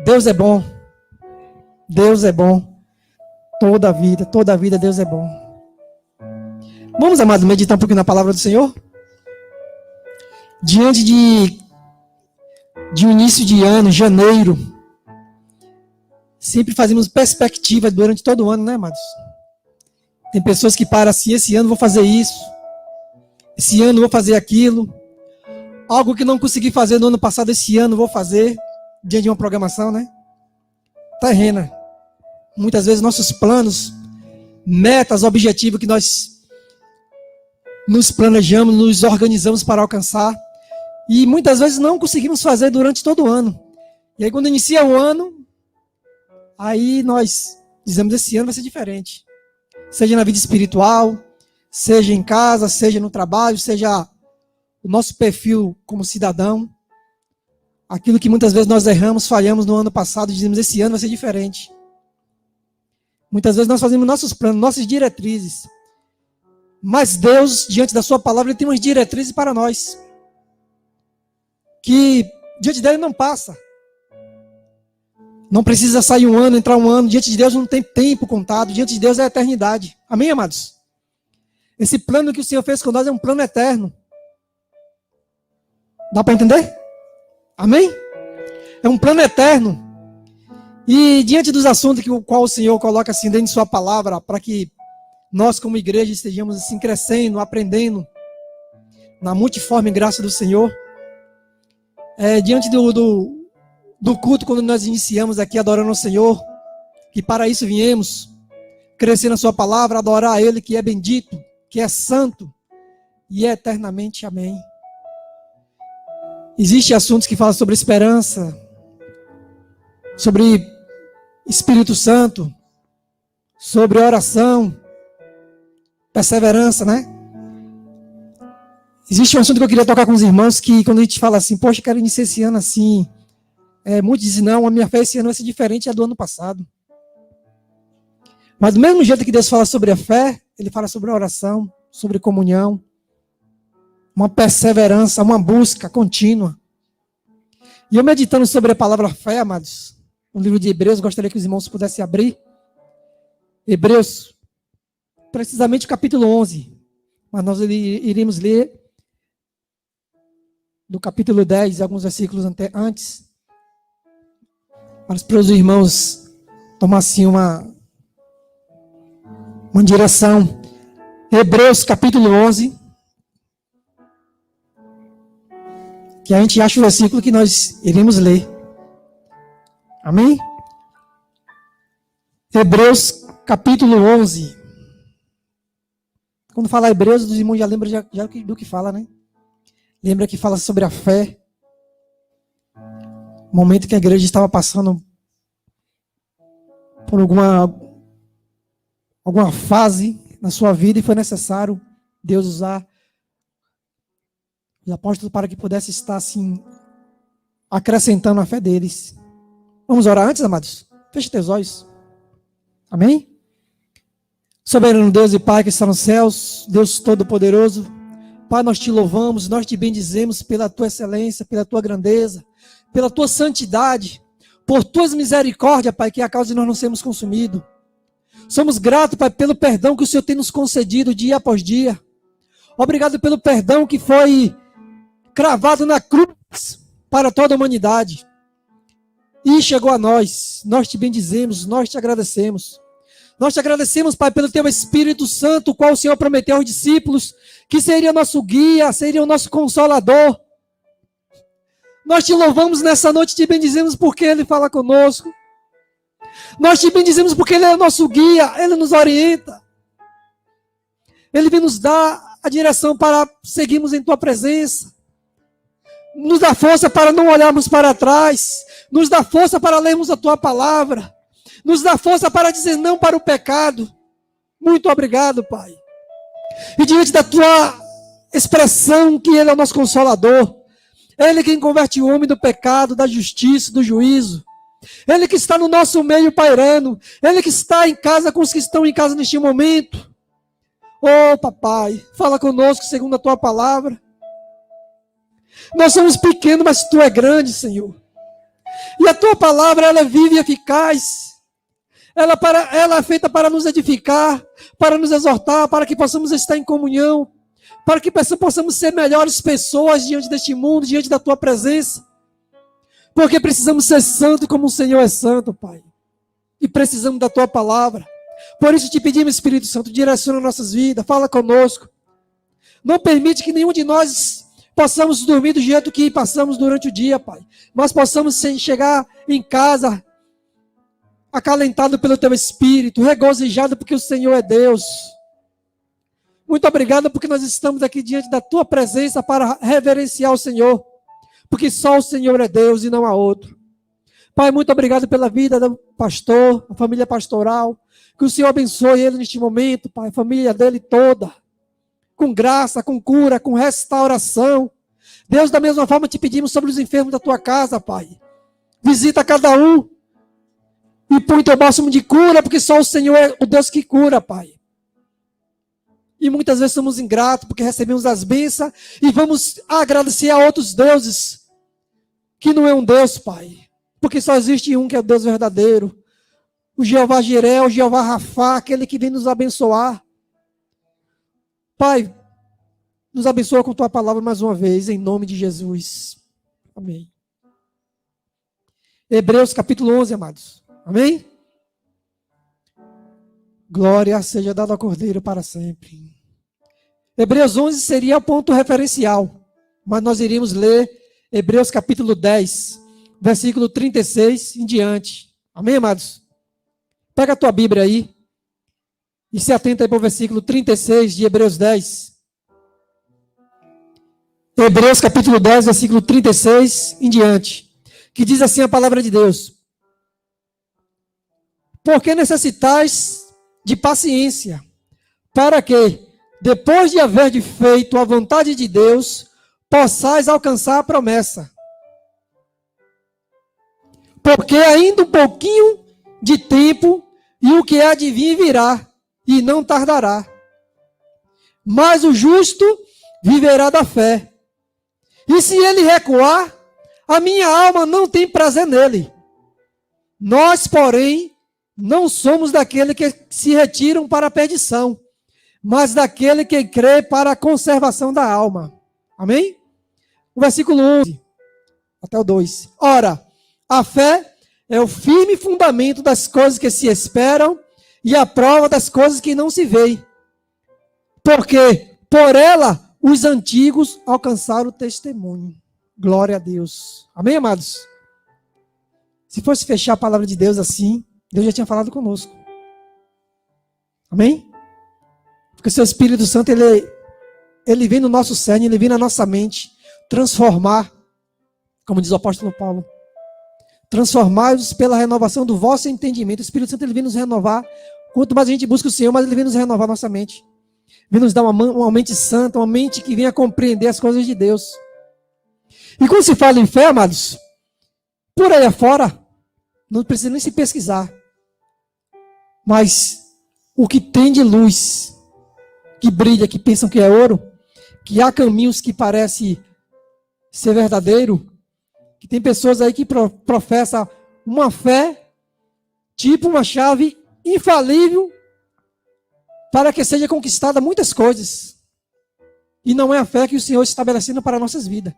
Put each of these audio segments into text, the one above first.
Deus é bom. Deus é bom. Toda a vida Deus é bom. Vamos, amados, meditar um pouquinho na palavra do Senhor? Diante de um início de ano, janeiro, sempre fazemos perspectiva durante todo o ano, né, amados? Tem pessoas que param assim, esse ano vou fazer isso, esse ano vou fazer aquilo, algo que não consegui fazer no ano passado, esse ano vou fazer, diante de uma programação, né? Terrena. Muitas vezes nossos planos, metas, objetivos que nós nos planejamos, nos organizamos para alcançar, e muitas vezes não conseguimos fazer durante todo o ano. E aí quando inicia o ano, aí nós dizemos, esse ano vai ser diferente. Seja na vida espiritual, seja em casa, seja no trabalho, seja o nosso perfil como cidadão. Aquilo que muitas vezes nós erramos, falhamos no ano passado, dizemos, esse ano vai ser diferente. Muitas vezes nós fazemos nossos planos, nossas diretrizes. Mas Deus, diante da sua palavra, Ele tem umas diretrizes para nós. Que diante dele não passa. Não precisa sair um ano, entrar um ano. Diante de Deus não tem tempo contado. Diante de Deus é a eternidade. Amém, amados? Esse plano que o Senhor fez com nós é um plano eterno. Dá para entender? Amém? É um plano eterno. E diante dos assuntos que o qual o Senhor coloca assim dentro de sua palavra, para que nós como igreja estejamos assim crescendo, aprendendo na multiforme graça do Senhor, diante do culto, quando nós iniciamos aqui adorando ao Senhor, que para isso viemos, crescer na sua palavra, adorar a Ele que é bendito, que é santo e é eternamente amém. Existem assuntos que falam sobre esperança, sobre Espírito Santo, sobre oração, perseverança, né? Existe um assunto que eu queria tocar com os irmãos, que quando a gente fala assim, poxa, eu quero iniciar esse ano assim, muitos dizem, não, a minha fé esse ano vai ser diferente da do ano passado. Mas do mesmo jeito que Deus fala sobre a fé, Ele fala sobre a oração, sobre comunhão, uma perseverança, uma busca contínua. E eu meditando sobre a palavra fé, amados, no livro de Hebreus, gostaria que os irmãos pudessem abrir. Hebreus, precisamente o capítulo 11. Mas nós iremos ler do capítulo 10, alguns versículos antes. Mas para os irmãos tomar assim uma direção. Hebreus, capítulo 11. Que a gente acha o versículo que nós iremos ler. Amém? Hebreus, capítulo 11. Quando fala Hebreus, os irmãos já lembram já do que fala, né? Lembra que fala sobre a fé. O momento que a igreja estava passando por alguma fase na sua vida e foi necessário Deus usar os apóstolos para que pudesse estar assim acrescentando a fé deles. Vamos orar antes, amados? Feche teus olhos. Amém? Soberano Deus e Pai que está nos céus, Deus Todo-Poderoso, Pai, nós te louvamos, nós te bendizemos pela tua excelência, pela tua grandeza, pela tua santidade, por tuas misericórdias, Pai, que é a causa de nós não sermos consumidos. Somos gratos, Pai, pelo perdão que o Senhor tem nos concedido dia após dia. Obrigado pelo perdão que foi cravado na cruz para toda a humanidade. E chegou a nós. Nós te bendizemos, nós te agradecemos. Nós te agradecemos, Pai, pelo teu Espírito Santo, o qual o Senhor prometeu aos discípulos, que seria nosso guia, seria o nosso consolador. Nós te louvamos nessa noite, te bendizemos porque Ele fala conosco. Nós te bendizemos porque Ele é o nosso guia, Ele nos orienta. Ele vem nos dar a direção para seguirmos em tua presença. Nos dá força para não olharmos para trás. Nos dá força para lermos a tua palavra. Nos dá força para dizer não para o pecado. Muito obrigado, Pai. E diante da tua expressão que Ele é o nosso consolador, Ele quem converte o homem do pecado, da justiça, do juízo. Ele que está no nosso meio pairando. Ele que está em casa com os que estão em casa neste momento. Oh, papai, fala conosco segundo a tua palavra. Nós somos pequenos, mas tu é grande, Senhor. E a tua palavra, ela é viva e eficaz. Ela é feita para nos edificar, para nos exortar, para que possamos estar em comunhão, para que possamos ser melhores pessoas diante deste mundo, diante da tua presença. Porque precisamos ser santos como o Senhor é santo, Pai. E precisamos da tua palavra. Por isso te pedimos, Espírito Santo, direciona nossas vidas, fala conosco. Não permite que nenhum de nós possamos dormir do jeito que passamos durante o dia, Pai. Mas possamos chegar em casa acalentado pelo teu Espírito, regozijado porque o Senhor é Deus. Muito obrigado porque nós estamos aqui diante da tua presença para reverenciar o Senhor. Porque só o Senhor é Deus e não há outro. Pai, muito obrigado pela vida do pastor, a família pastoral. Que o Senhor abençoe ele neste momento, Pai, a família dele toda. Com graça, com cura, com restauração. Deus, da mesma forma te pedimos sobre os enfermos da tua casa, Pai. Visita cada um. E põe teu bálsamo de cura, porque só o Senhor é o Deus que cura, Pai. E muitas vezes somos ingratos, porque recebemos as bênçãos e vamos agradecer a outros deuses, que não é um Deus, Pai. Porque só existe um que é o Deus verdadeiro. O Jeová Jiré, o Jeová Rafá, aquele que vem nos abençoar. Pai, nos abençoa com tua palavra mais uma vez, em nome de Jesus. Amém. Hebreus capítulo 11, amados. Amém? Glória seja dada ao Cordeiro para sempre. Hebreus 11 seria o ponto referencial, mas nós iríamos ler Hebreus capítulo 10, versículo 36 em diante. Amém, amados? Pega a tua Bíblia aí e se atenta aí para o versículo 36 de Hebreus 10. Hebreus capítulo 10, versículo 36 em diante, que diz assim a palavra de Deus: porque necessitais de paciência, para que, depois de haver feito a vontade de Deus, possais alcançar a promessa. Porque ainda um pouquinho de tempo, e o que há de vir virá, e não tardará. Mas o justo viverá da fé. E se ele recuar, a minha alma não tem prazer nele. Nós, porém, não somos daquele que se retiram para a perdição, mas daquele que crê para a conservação da alma. Amém? O versículo 11 até o 2. Ora, a fé é o firme fundamento das coisas que se esperam e a prova das coisas que não se veem. Porque por ela os antigos alcançaram o testemunho. Glória a Deus. Amém, amados? Se fosse fechar a palavra de Deus assim, Deus já tinha falado conosco. Amém? Porque o seu Espírito Santo, ele vem no nosso cerne, ele vem na nossa mente, transformar, como diz o apóstolo Paulo, transformar-vos pela renovação do vosso entendimento. O Espírito Santo, ele vem nos renovar. Quanto mais a gente busca o Senhor, mais ele vem nos renovar nossa mente. Vem nos dar uma mente santa, uma mente que venha compreender as coisas de Deus. E quando se fala em fé, amados, por aí afora, não precisa nem se pesquisar. Mas o que tem de luz, que brilha, que pensam que é ouro, que há caminhos que parecem ser verdadeiro, que tem pessoas aí que professam uma fé, tipo uma chave infalível, para que seja conquistada muitas coisas. E não é a fé que o Senhor está estabelecendo para nossas vidas.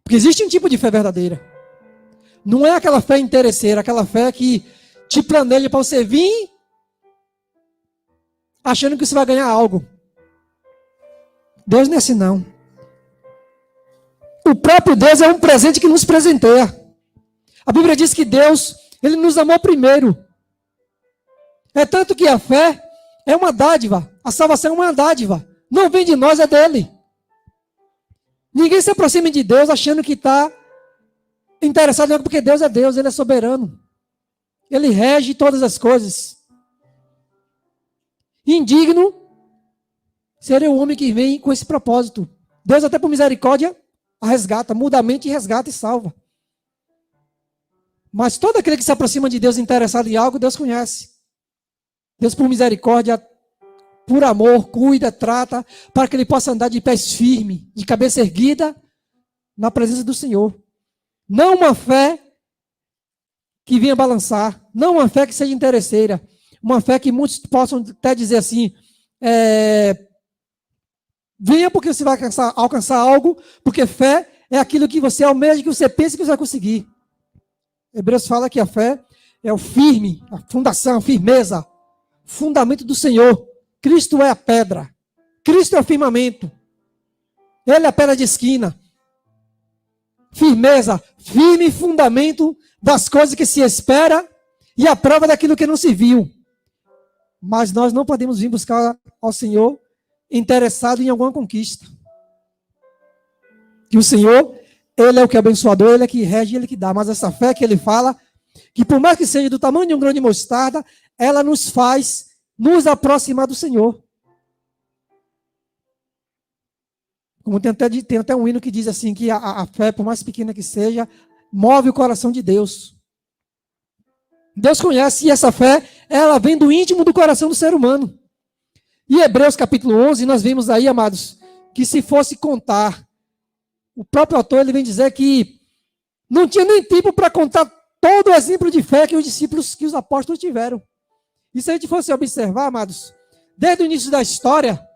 Porque existe um tipo de fé verdadeira. Não é aquela fé interesseira, aquela fé que te planeja para você vir achando que você vai ganhar algo. Deus não é assim, não. O próprio Deus é um presente que nos presenteia. A Bíblia diz que Deus, ele nos amou primeiro. É tanto que a fé é uma dádiva. A salvação é uma dádiva. Não vem de nós, é dele. Ninguém se aproxima de Deus achando que está interessado em algo, porque Deus é Deus, ele é soberano. Ele rege todas as coisas. Indigno seria o homem que vem com esse propósito. Deus, até por misericórdia, a resgata, muda a mente e resgata e salva. Mas todo aquele que se aproxima de Deus interessado em algo, Deus conhece. Deus, por misericórdia, por amor, cuida, trata, para que ele possa andar de pés firmes, de cabeça erguida, na presença do Senhor. Não uma fé que venha balançar, não uma fé que seja interesseira, uma fé que muitos possam até dizer assim, venha porque você vai alcançar algo, porque fé é aquilo que você almeja, que você pensa que você vai conseguir. Hebreus fala que a fé é o firme, a fundação, a firmeza, fundamento do Senhor. Cristo é a pedra, Cristo é o firmamento, Ele é a pedra de esquina. Firmeza, firme fundamento das coisas que se espera e a prova daquilo que não se viu. Mas nós não podemos vir buscar ao Senhor interessado em alguma conquista. Que o Senhor, Ele é o que é abençoador, Ele é que rege, Ele é que dá. Mas essa fé que Ele fala, que por mais que seja do tamanho de um grão de mostarda, ela nos faz nos aproximar do Senhor. Como tem até um hino que diz assim, que a fé, por mais pequena que seja, move o coração de Deus. Deus conhece, e essa fé, ela vem do íntimo do coração do ser humano. E Hebreus capítulo 11, nós vimos aí, amados, que se fosse contar, o próprio autor, ele vem dizer que não tinha nem tempo para contar todo o exemplo de fé que os discípulos, que os apóstolos tiveram. E se a gente fosse observar, amados, desde o início da história,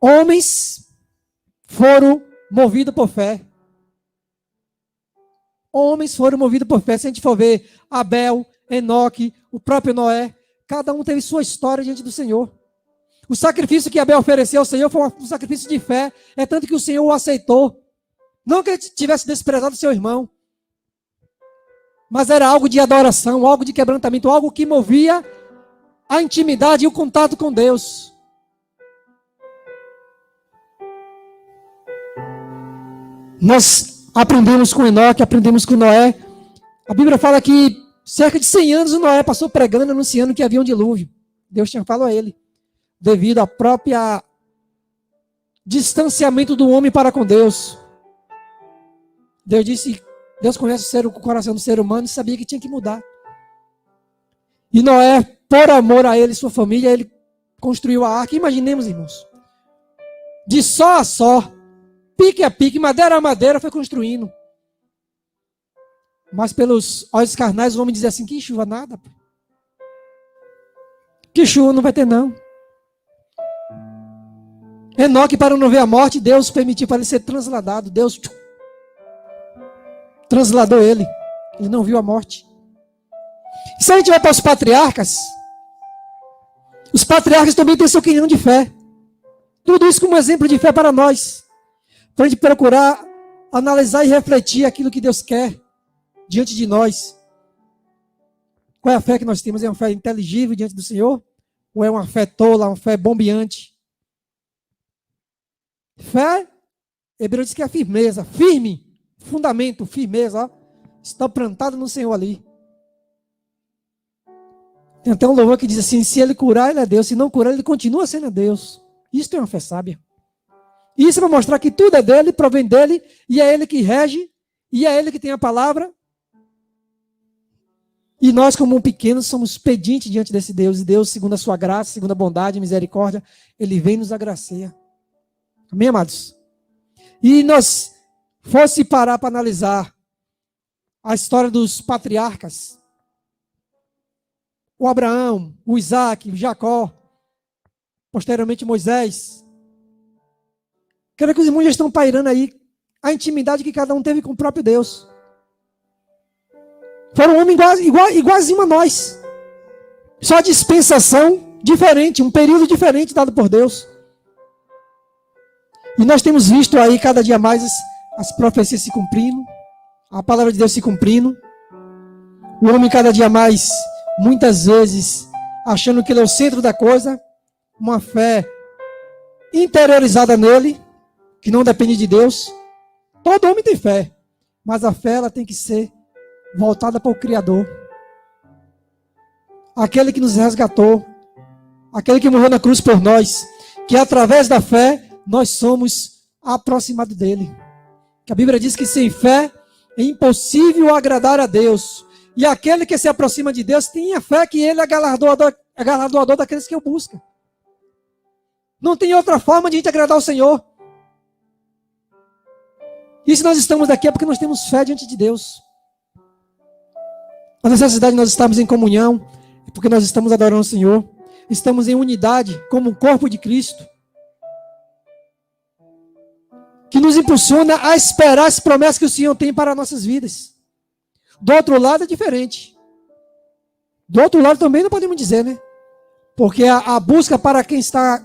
homens foram movidos por fé. Homens foram movidos por fé. Se a gente for ver Abel, Enoque, o próprio Noé, cada um teve sua história diante do Senhor. O sacrifício que Abel ofereceu ao Senhor foi um sacrifício de fé. É tanto que o Senhor o aceitou. Não que ele tivesse desprezado seu irmão, mas era algo de adoração, algo de quebrantamento, algo que movia a intimidade e o contato com Deus. Nós aprendemos com Enoque, aprendemos com Noé. A Bíblia fala que cerca de 100 anos o Noé passou pregando, anunciando que havia um dilúvio. Deus tinha falado a ele, devido ao próprio distanciamento do homem para com Deus. Deus conhece o coração do ser humano e sabia que tinha que mudar. E Noé, por amor a ele e sua família, ele construiu a arca. Imaginemos, irmãos, de só a só, pique a pique, madeira a madeira, foi construindo. Mas pelos olhos carnais, o homem dizia assim, que chuva nada. Que chuva não vai ter não. Enoque, para não ver a morte, Deus permitiu para ele ser transladado. Deus transladou ele. Ele não viu a morte. E se a gente vai para os patriarcas também têm seu quinhão de fé. Tudo isso como exemplo de fé para nós. Para a gente procurar analisar e refletir aquilo que Deus quer diante de nós. Qual é a fé que nós temos? É uma fé inteligível diante do Senhor? Ou é uma fé tola, uma fé bombeante? Fé, Hebreus diz que é firmeza, firme, fundamento, firmeza, ó, está plantado no Senhor ali. Tem até um louvor que diz assim, se ele curar, ele é Deus, se não curar, ele continua sendo Deus. Isso é uma fé sábia. Isso vai mostrar que tudo é dele, provém dele, e é ele que rege, e é ele que tem a palavra. E nós, como pequenos, somos pedintes diante desse Deus, e Deus, segundo a sua graça, segundo a bondade e misericórdia, ele vem nos agraciar. Amém, amados? E nós fosse parar para analisar a história dos patriarcas, o Abraão, o Isaac, o Jacó, posteriormente Moisés. Quero que os irmãos já estão pairando aí a intimidade que cada um teve com o próprio Deus. Foram homens iguaizinho a nós. Só dispensação diferente, um período diferente dado por Deus. E nós temos visto aí cada dia mais as profecias se cumprindo, a palavra de Deus se cumprindo. O homem cada dia mais, muitas vezes, achando que ele é o centro da coisa, uma fé interiorizada nele, que não depende de Deus. Todo homem tem fé, mas a fé ela tem que ser voltada para o Criador. Aquele que nos resgatou, aquele que morreu na cruz por nós, que através da fé nós somos aproximados dele. Que a Bíblia diz que sem fé é impossível agradar a Deus. E aquele que se aproxima de Deus tem a fé que ele é galardoador daqueles que o buscam. Não tem outra forma de a gente agradar o Senhor. E se nós estamos aqui é porque nós temos fé diante de Deus. A necessidade de nós estarmos em comunhão é porque nós estamos adorando o Senhor. Estamos em unidade como o corpo de Cristo, que nos impulsiona a esperar as promessas que o Senhor tem para nossas vidas. Do outro lado é diferente. Do outro lado também não podemos dizer, né? Porque a busca para quem está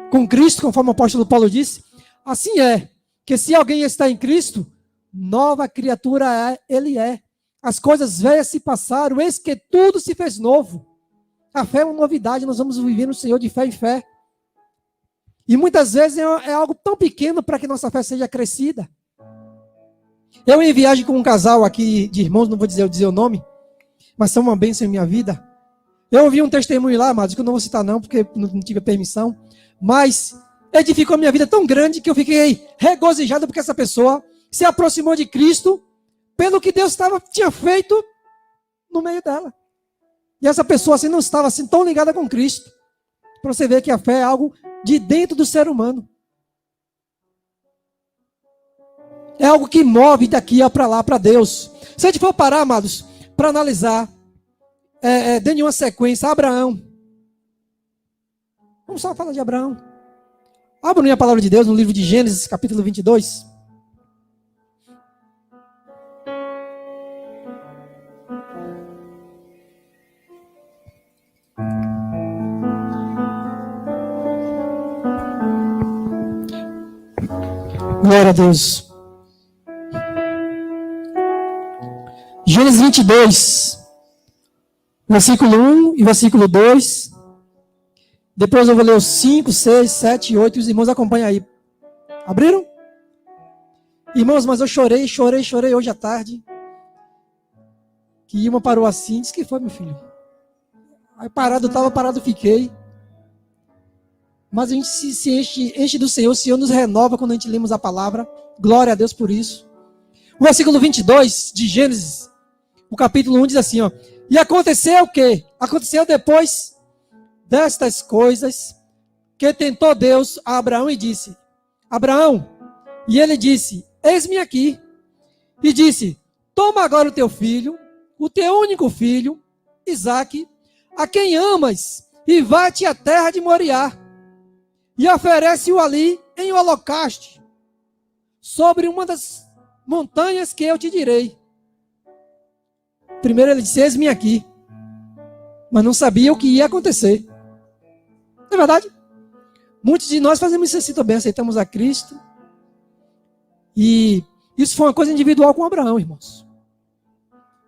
com Cristo, conforme o apóstolo Paulo disse, assim é, que se alguém está em Cristo, nova criatura ele é. As coisas velhas se passaram, eis que tudo se fez novo. A fé é uma novidade, nós vamos viver no Senhor de fé em fé. E muitas vezes é algo tão pequeno para que nossa fé seja crescida. Eu em viagem com um casal aqui de irmãos, não vou dizer o nome, mas são uma bênção em minha vida. Eu ouvi um testemunho lá, amados, que eu não vou citar não, porque não tive a permissão, mas edificou a minha vida tão grande que eu fiquei regozijado porque essa pessoa se aproximou de Cristo pelo que Deus tinha feito no meio dela. E essa pessoa assim não estava assim tão ligada com Cristo. Para você ver que a fé é algo de dentro do ser humano. É algo que move daqui para lá, para Deus. Se a gente for parar, amados, para analisar, dentro de uma sequência, Abraão. Vamos só falar de Abraão. Abra a palavra de Deus no livro de Gênesis, capítulo 22. Glória a Deus. Gênesis 22, versículo 1 e versículo 2. Depois eu vou ler os 5, 6, 7 e 8. Os irmãos acompanham aí. Abriram? Irmãos, mas eu chorei hoje à tarde. Que Ilma parou assim. Disse que foi, meu filho. Aí parado fiquei. Mas a gente se enche do Senhor. O Senhor nos renova quando a gente lemos a palavra. Glória a Deus por isso. O versículo 22 de Gênesis, o capítulo 1 diz assim, ó. E aconteceu o quê? Aconteceu depois destas coisas que tentou Deus a Abraão e disse, Abraão, e ele disse, eis-me aqui. E disse, toma agora o teu filho, o teu único filho, Isaque, a quem amas, e vai-te à terra de Moriá. E oferece-o ali em holocausto, sobre uma das montanhas que eu te direi. Primeiro ele disse, eis-me aqui. Mas não sabia o que ia acontecer. Não é verdade? Muitos de nós fazemos isso assim também, aceitamos a Cristo. E isso foi uma coisa individual com Abraão, irmãos.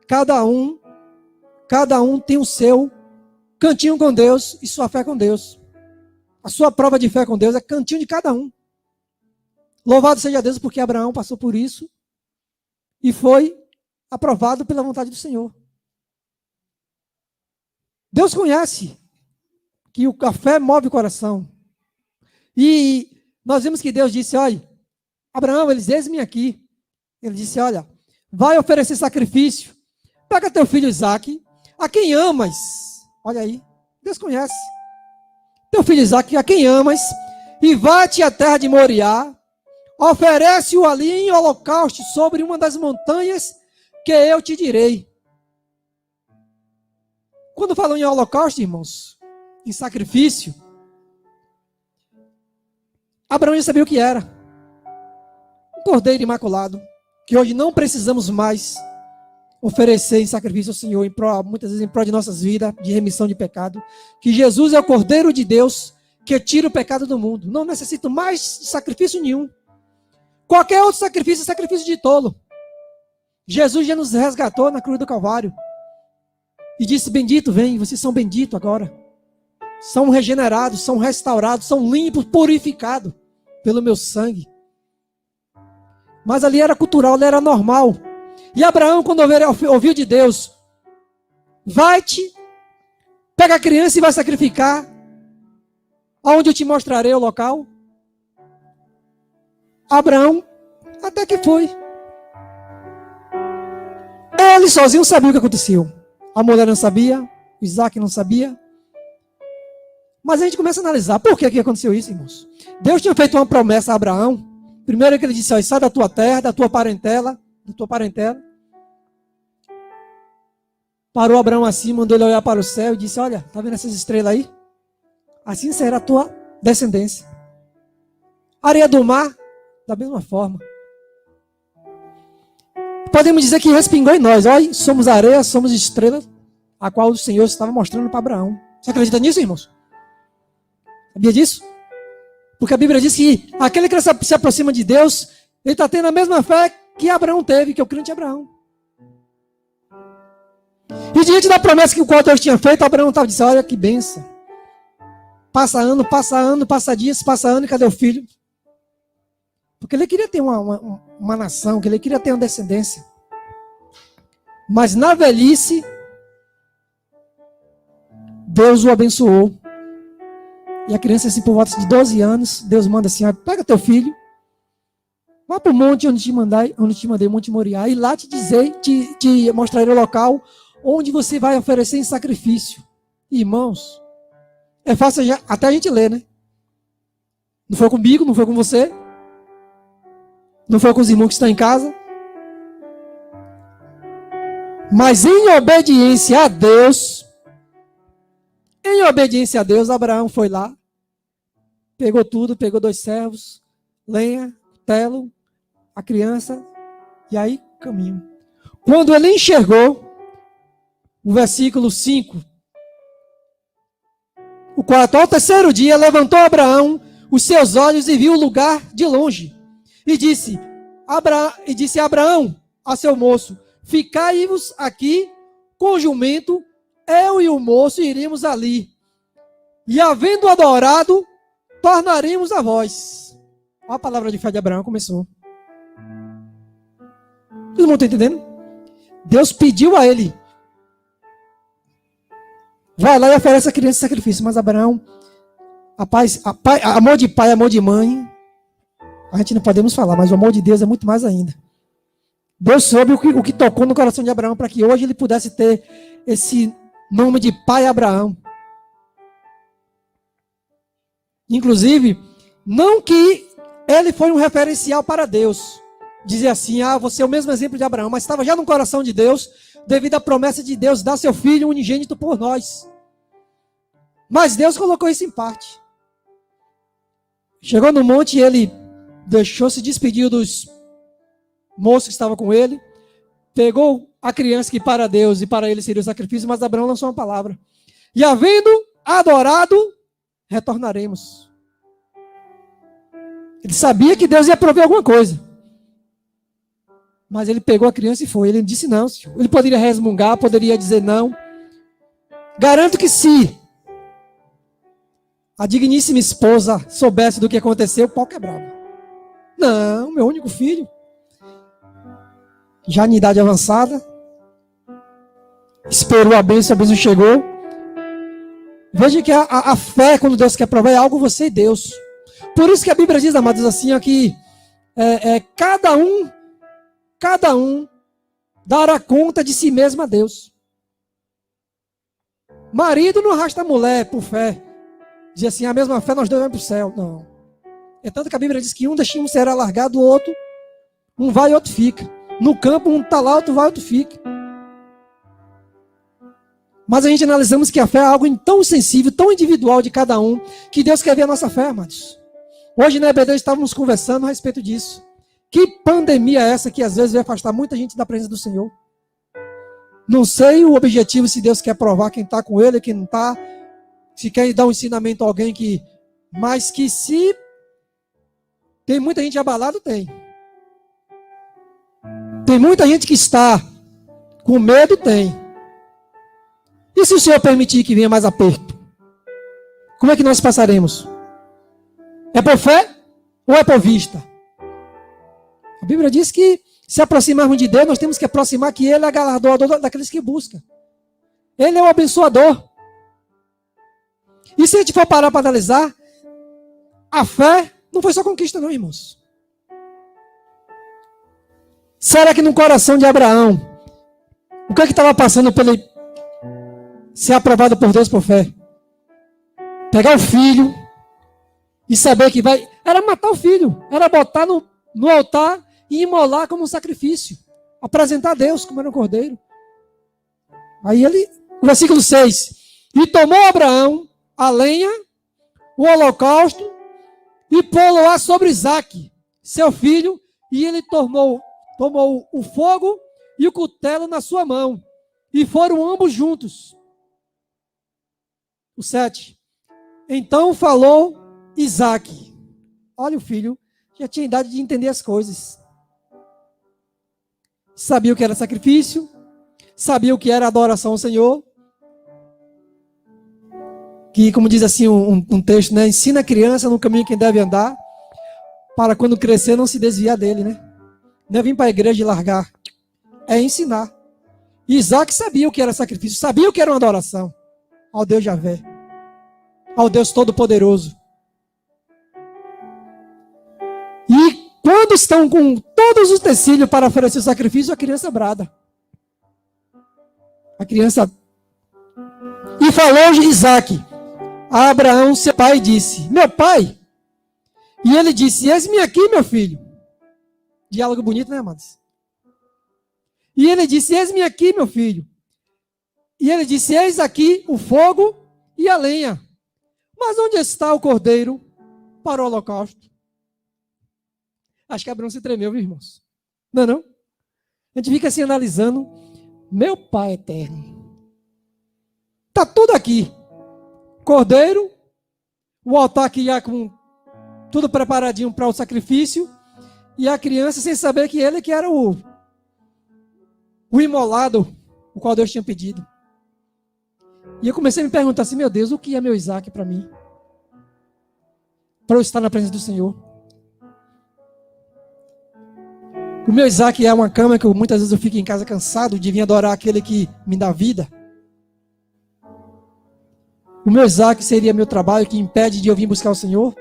Cada um tem o seu cantinho com Deus e sua fé com Deus. A sua prova de fé com Deus é cantinho de cada um. Louvado seja Deus porque Abraão passou por isso e foi aprovado pela vontade do Senhor. Deus conhece que a fé move o coração. E nós vimos que Deus disse, olha, Abraão, eis-me aqui. Ele disse, olha, vai oferecer sacrifício. Pega teu filho Isaque, a quem amas. Olha aí, Deus conhece. Teu filho Isaque, a quem amas, e vai-te à terra de Moriá, oferece-o ali em holocausto sobre uma das montanhas que eu te direi. Quando falam em holocausto, irmãos, em sacrifício, Abraão já sabia o que era. Um cordeiro imaculado, que hoje não precisamos mais oferecer em sacrifício ao Senhor, muitas vezes em prol de nossas vidas, de remissão de pecado. Que Jesus é o Cordeiro de Deus que tira o pecado do mundo. Não necessito mais de sacrifício nenhum. Qualquer outro sacrifício é sacrifício de tolo. Jesus já nos resgatou na cruz do Calvário. E disse, bendito vem, vocês são benditos agora. São regenerados, são restaurados, são limpos, purificados pelo meu sangue. Mas ali era cultural, ali era normal. E Abraão, quando ouviu de Deus, vai-te, pega a criança e vai sacrificar, aonde eu te mostrarei o local. Abraão, até que foi. Ele sozinho sabia o que aconteceu. A mulher não sabia, o Isaque não sabia. Mas a gente começa a analisar, por que aconteceu isso, irmãos? Deus tinha feito uma promessa a Abraão, Primeiro que ele disse, ó, sai da tua terra, da tua parentela. Parou Abraão assim, mandou ele olhar para o céu e disse, olha, tá vendo essas estrelas aí? Assim será a tua descendência. Areia do mar, da mesma forma. Podemos dizer que respingou em nós. Olha, somos areia, somos estrelas, a qual o Senhor estava mostrando para Abraão. Você acredita nisso, irmãos? Sabia disso? Porque a Bíblia diz que aquele que se aproxima de Deus, ele está tendo a mesma fé que Abraão teve, que é o crente Abraão. E diante da promessa que o qual Deus tinha feito, Abraão estava dizendo, olha que bênção. Passa ano, passa dias, passa ano, e cadê o filho? Porque ele queria ter uma nação, que ele queria ter uma descendência. Mas na velhice, Deus o abençoou. E a criança, assim, por volta de 12 anos, Deus manda assim, pega teu filho, vá para o monte onde te mandei, Monte Moriá, e lá te mostrarei o local onde você vai oferecer em sacrifício. Irmãos, é fácil até a gente ler, né? Não foi comigo, não foi com você, não foi com os irmãos que estão em casa. Mas em obediência a Deus, Abraão foi lá, pegou tudo, pegou 2 servos, lenha, telo, a criança, e aí caminho. Quando ele enxergou, o versículo 5, o 4, ao terceiro dia, levantou Abraão os seus olhos e viu o lugar de longe. E disse Abraão a seu moço, ficai-vos aqui com o jumento, eu e o moço iremos ali. E havendo adorado, tornaremos a vós. Olha a palavra de fé de Abraão começou. Todo mundo está entendendo? Deus pediu a ele, vai lá e oferece a criança em sacrifício. Mas Abraão, amor de pai, amor de mãe, a gente não podemos falar, mas o amor de Deus é muito mais ainda. Deus soube o que tocou no coração de Abraão para que hoje ele pudesse ter esse nome de pai Abraão. Inclusive, não que ele foi um referencial para Deus, dizer assim, você é o mesmo exemplo de Abraão, mas estava já no coração de Deus, devido à promessa de Deus, dar seu filho unigênito por nós. Mas Deus colocou isso em parte. Chegou no monte e ele se despediu dos moços que estavam com ele, pegou a criança que para Deus e para ele seria o sacrifício, mas Abraão lançou uma palavra. E havendo adorado, retornaremos. Ele sabia que Deus ia prover alguma coisa. Mas ele pegou a criança e foi. Ele disse não. Ele poderia resmungar, poderia dizer não. Garanto que se a digníssima esposa soubesse do que aconteceu, o pau quebrava. Não, meu único filho. Já em idade avançada. Esperou a bênção chegou. Veja que a fé, quando Deus quer provar, é algo você e Deus. Por isso que a Bíblia diz, amados, assim, que cada um dará conta de si mesmo a Deus. Marido não arrasta a mulher por fé. Diz assim, a mesma fé nós dois vamos para o céu. Não. É tanto que a Bíblia diz que um será largado, o outro, um vai e outro fica. No campo, um está lá, outro vai e outro fica. Mas a gente analisamos que a fé é algo tão sensível, tão individual de cada um, que Deus quer ver a nossa fé, amados. Hoje na EBD estávamos conversando a respeito disso. Que pandemia é essa que às vezes vai afastar muita gente da presença do Senhor? Não sei o objetivo, se Deus quer provar quem está com Ele, quem não está. Se quer dar um ensinamento a alguém que... Mas que se tem muita gente abalada, tem. Tem muita gente que está com medo, tem. E se o Senhor permitir que venha mais aperto? Como é que nós passaremos? É por fé ou é por vista? A Bíblia diz que se aproximarmos de Deus, nós temos que aproximar que Ele é galardoador daqueles que buscam. Ele é o abençoador. E se a gente for parar para analisar, a fé não foi só conquista não, irmãos. Será que no coração de Abraão, o que é que estava passando para ele ser aprovado por Deus por fé? Pegar o filho e saber que vai... Era matar o filho, era botar no altar e imolar como um sacrifício. Apresentar a Deus como era um cordeiro. Aí ele, no versículo 6, e tomou Abraão a lenha, o holocausto, e pô-lo-á sobre Isaque, seu filho, e ele tomou o fogo e o cutelo na sua mão, e foram ambos juntos. O 7. Então falou Isaque. Olha, o filho já tinha idade de entender as coisas. Sabia o que era sacrifício, sabia o que era adoração ao Senhor. Que, como diz assim um texto, né? Ensina a criança no caminho que deve andar, para quando crescer não se desviar dele, né? Não é vir para a igreja e largar. É ensinar. E Isaac sabia o que era sacrifício, sabia o que era uma adoração ao Deus Javé, ao Deus Todo-Poderoso. E quando estão com todos os utensílios para oferecer o sacrifício, a criança brada. A criança... E falou Isaac a Abraão, seu pai, e disse, meu pai. E ele disse, eis-me aqui, meu filho. Diálogo bonito, né, amados? E ele disse, eis-me aqui, meu filho. E ele disse, eis aqui o fogo e a lenha. Mas onde está o cordeiro para o holocausto? Acho que Abraão se tremeu, viu, irmãos? Não é não? A gente fica assim analisando. Meu pai eterno. Está tudo aqui. Cordeiro. O altar aqui já com tudo preparadinho para o sacrifício. E a criança sem saber que ele que era o imolado, o qual Deus tinha pedido. E eu comecei a me perguntar assim, meu Deus, o que é meu Isaac para mim? Para eu estar na presença do Senhor. O meu Isaac é uma cama que muitas vezes eu fico em casa cansado de vir adorar aquele que me dá vida. O meu Isaac seria meu trabalho que impede de eu vir buscar o Senhor.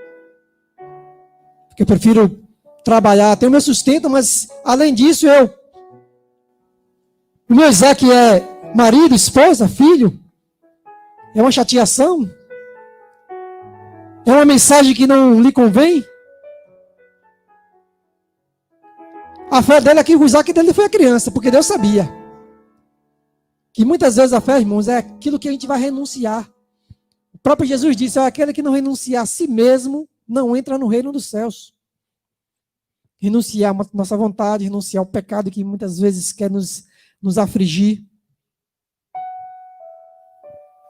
Porque eu prefiro trabalhar, ter o meu sustento, mas além disso o meu Isaac é marido, esposa, filho. É uma chateação. É uma mensagem que não lhe convém. A fé dele aqui, o Isaac dele foi a criança, porque Deus sabia. Que muitas vezes a fé, irmãos, é aquilo que a gente vai renunciar. O próprio Jesus disse, aquele que não renunciar a si mesmo, não entra no reino dos céus. Renunciar a nossa vontade, renunciar ao pecado que muitas vezes quer nos afligir.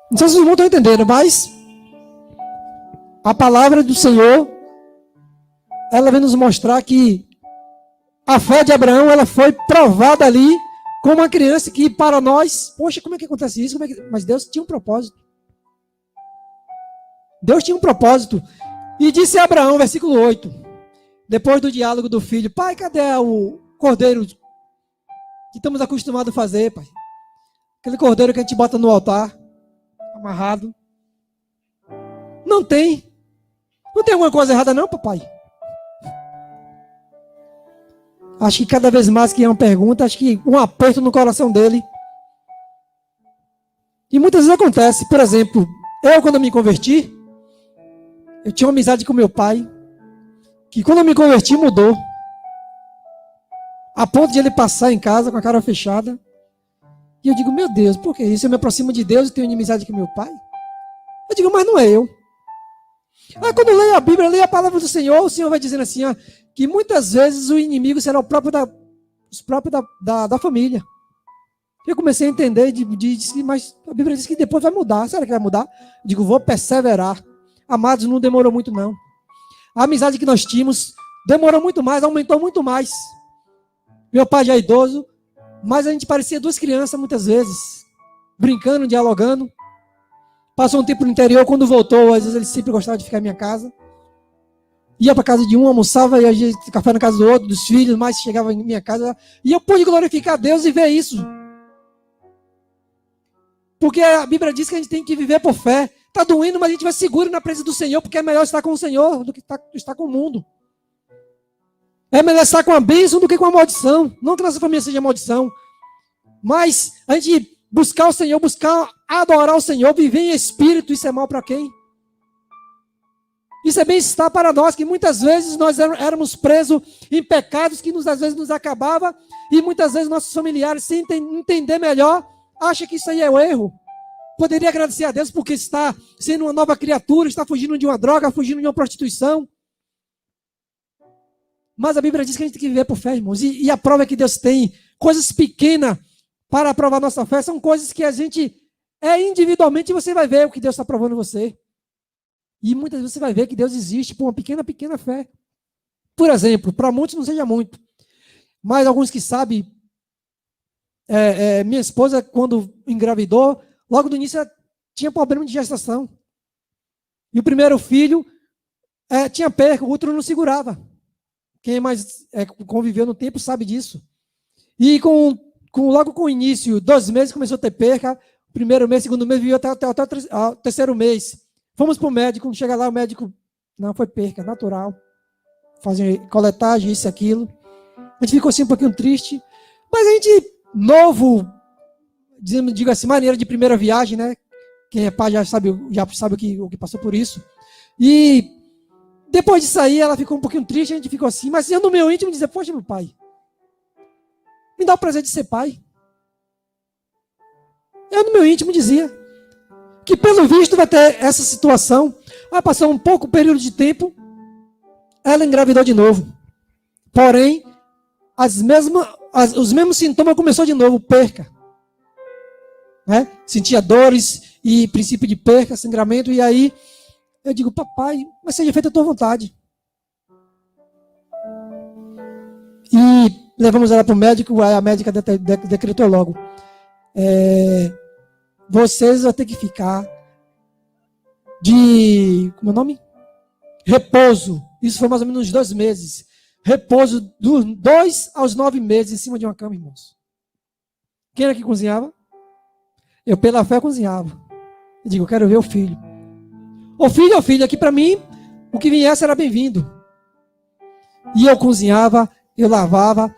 Não sei se vocês estão entendendo, mas a palavra do Senhor, ela vem nos mostrar que a fé de Abraão, ela foi provada ali como uma criança que para nós, poxa, como é que acontece isso? Mas Deus tinha um propósito. Deus tinha um propósito. E disse a Abraão, versículo 8, depois do diálogo do filho, pai, cadê o cordeiro que estamos acostumados a fazer, pai? Aquele cordeiro que a gente bota no altar, amarrado. Não tem. Não tem alguma coisa errada não, papai? Acho que cada vez mais que é uma pergunta, acho que um aperto no coração dele. E muitas vezes acontece, por exemplo, eu quando me converti, eu tinha uma amizade com meu pai, que quando eu me converti mudou. A ponto de ele passar em casa com a cara fechada. E eu digo, meu Deus, por que isso? Eu me aproximo de Deus e tenho inimizade com meu pai? Eu digo, mas não é eu. Aí quando eu leio a Bíblia, leio a palavra do Senhor, o Senhor vai dizendo assim, que muitas vezes o inimigo será os próprios da família. Eu comecei a entender, mas a Bíblia diz que depois vai mudar. Será que vai mudar? Eu digo, vou perseverar. Amados, não demorou muito não. A amizade que nós tínhamos demorou muito mais, aumentou muito mais. Meu pai já é idoso, mas a gente parecia duas crianças muitas vezes, brincando, dialogando. Passou um tempo no interior, quando voltou, às vezes ele sempre gostava de ficar em minha casa. Ia para casa de um, almoçava, ia café na casa do outro, dos filhos, mas chegava em minha casa. E eu pude glorificar a Deus e ver isso. Porque a Bíblia diz que a gente tem que viver por fé. Está doendo, mas a gente vai seguro na presença do Senhor, porque é melhor estar com o Senhor do que estar com o mundo. É melhor estar com a bênção do que com a maldição. Não que nossa família seja maldição. Mas a gente buscar o Senhor, buscar adorar o Senhor, viver em espírito, isso é mal para quem? Isso é bem-estar para nós, que muitas vezes nós éramos presos em pecados que às vezes nos acabava, e muitas vezes nossos familiares, sem entender melhor, acham que isso aí é o erro. Poderia agradecer a Deus porque está sendo uma nova criatura, está fugindo de uma droga, fugindo de uma prostituição. Mas a Bíblia diz que a gente tem que viver por fé, irmãos. E a prova é que Deus tem coisas pequenas para provar nossa fé. São coisas que a gente individualmente, você vai ver o que Deus está provando em você. E muitas vezes você vai ver que Deus existe por uma pequena fé. Por exemplo, para muitos não seja muito, mas alguns que sabem, minha esposa, quando engravidou, logo no início ela tinha problema de gestação. E o primeiro filho tinha perca, o outro não segurava. Quem mais conviveu no tempo sabe disso. E logo com o início, 2 meses começou a ter perca. Primeiro mês, segundo mês, viveu até o terceiro mês. Fomos para o médico, quando chega lá, o médico, não, foi perca, natural. Fazer coletagem, isso e aquilo. A gente ficou assim um pouquinho triste. Mas a gente, novo, digo assim, maneira de primeira viagem, né? Quem é pai já sabe o que passou por isso. E depois disso aí, ela ficou um pouquinho triste, a gente ficou assim. Mas eu no meu íntimo dizia, poxa, meu pai, me dá o prazer de ser pai. Eu no meu íntimo dizia que pelo visto vai ter essa situação. Passou um pouco período de tempo, ela engravidou de novo. Porém, os mesmos sintomas começou de novo, perca. Né? Sentia dores e princípio de perca, sangramento, e aí eu digo, papai, mas seja feita a tua vontade. E levamos ela para o médico, a médica decretou logo. Vocês vão ter que ficar como é o nome? Repouso. Isso foi mais ou menos uns 2 meses. Repouso dos 2 aos 9 meses em cima de uma cama, irmãos. Quem era que cozinhava? Eu, pela fé, cozinhava. Eu digo, eu quero ver o filho. Ô filho, aqui para mim, o que viesse era bem-vindo. E eu cozinhava, eu lavava,